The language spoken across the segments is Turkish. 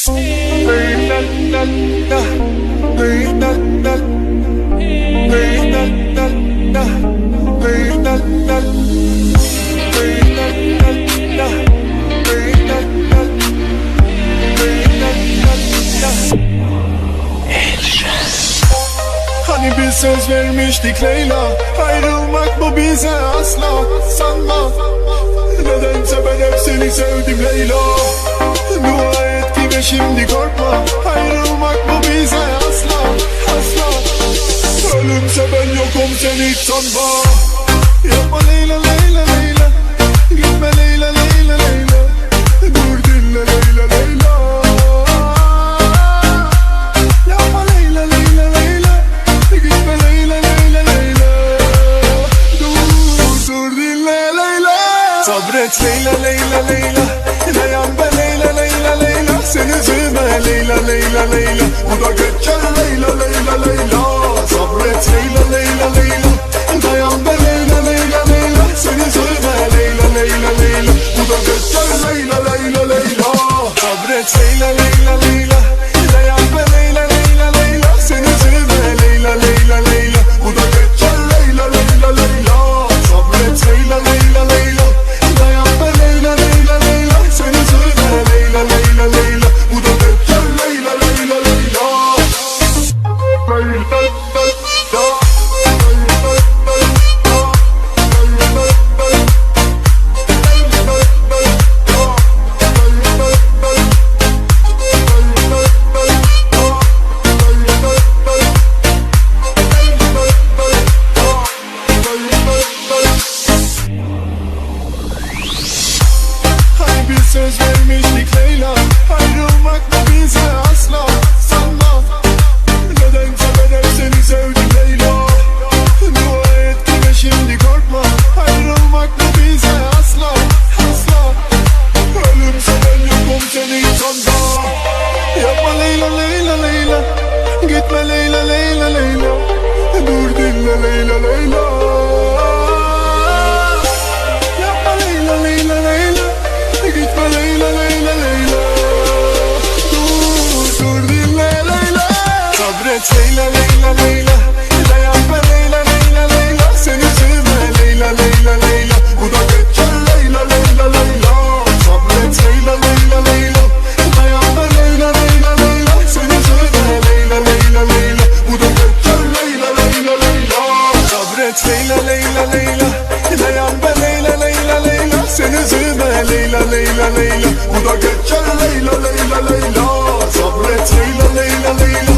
Hani bir söz vermiştik Leyla, ayrılmak bu bize asla sanma. Nedense ben hep seni sevdim Leyla. Dua et ki ve şimdi korkma, ayrılmak bu bize asla asla. Ölümse ben yokum, sen hiç sanma. Yapma Leyla Leyla Leyla, gitme Leyla Leyla Leyla. Dur dinle Leyla Leyla. Yapma Leyla Leyla Leyla, gitme Leyla Leyla Leyla. Dur dinle Leyla. Sabret Leyla Leyla Leyla, dayan be Leyla Leyla Leyla. Seni üzülme Leyla Leyla Leyla, bu da geçer Leyla Leyla Leyla. Sabret Leyla Leyla Leyla, dayan be Leyla Leyla Leyla. Seni üzülme Leyla Leyla Leyla, bu da geçer Leyla Leyla Leyla. Sabret Leyla Leyla Leyla, dayan be Leyla Leyla Leyla. Seni üzülme Leyla Leyla Leyla, bu da geçer Leyla Leyla Leyla. Sabret Leyla Leyla Leyla, dayan be Leyla Leyla Leyla. Seni üzülme Leyla Leyla Leyla, bu da geçer Leyla Leyla Leyla. Hani bir söz vermiştik Leyla, ayrılmak bu bize asla sanma. Nedense ben hep seni sevdim Leyla. Dua et ki ve şimdi korkma, ayrılmak bu bize asla asla. Ölümse ben yokum, sen hiç sanma. Yapma Leyla Leyla Leyla, gitme Leyla Leyla Leyla. Dur dinle Leyla Leyla. Yapma Leyla Leyla Leyla, gitme Leyla Leyla Leyla. Dur dinle Leyla. Sabret Leyla Leyla Leyla, dayan be Leyla Leyla Leyla. Seni üzülme Leyla Leyla Leyla, bu da geçer Leyla Leyla Leyla. Sabret Leyla Leyla Leyla, dayan be Leyla Leyla Leyla. Seni üzülme Leyla Leyla Leyla, bu da geçer Leyla Leyla Leyla. Sabret Leyla Leyla Leyla, dayan be Leyla Leyla Leyla. Seni üzülme Leyla Leyla Leyla, bu da geçer Leyla Leyla Leyla. Sabret Leyla Leyla Leyla,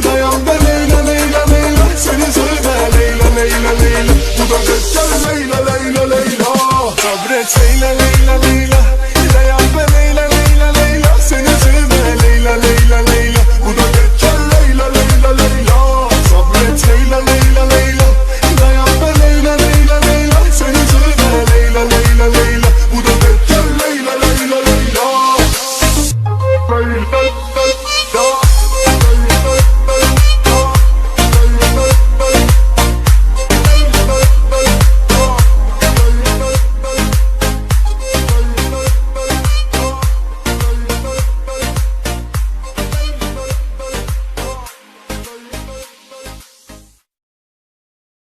dayan be Leyla Leyla Leyla. Seni üzülme Leyla Leyla Leyla, bu da geçer Leyla Leyla Leyla. Sabret Leyla Leyla Leyla.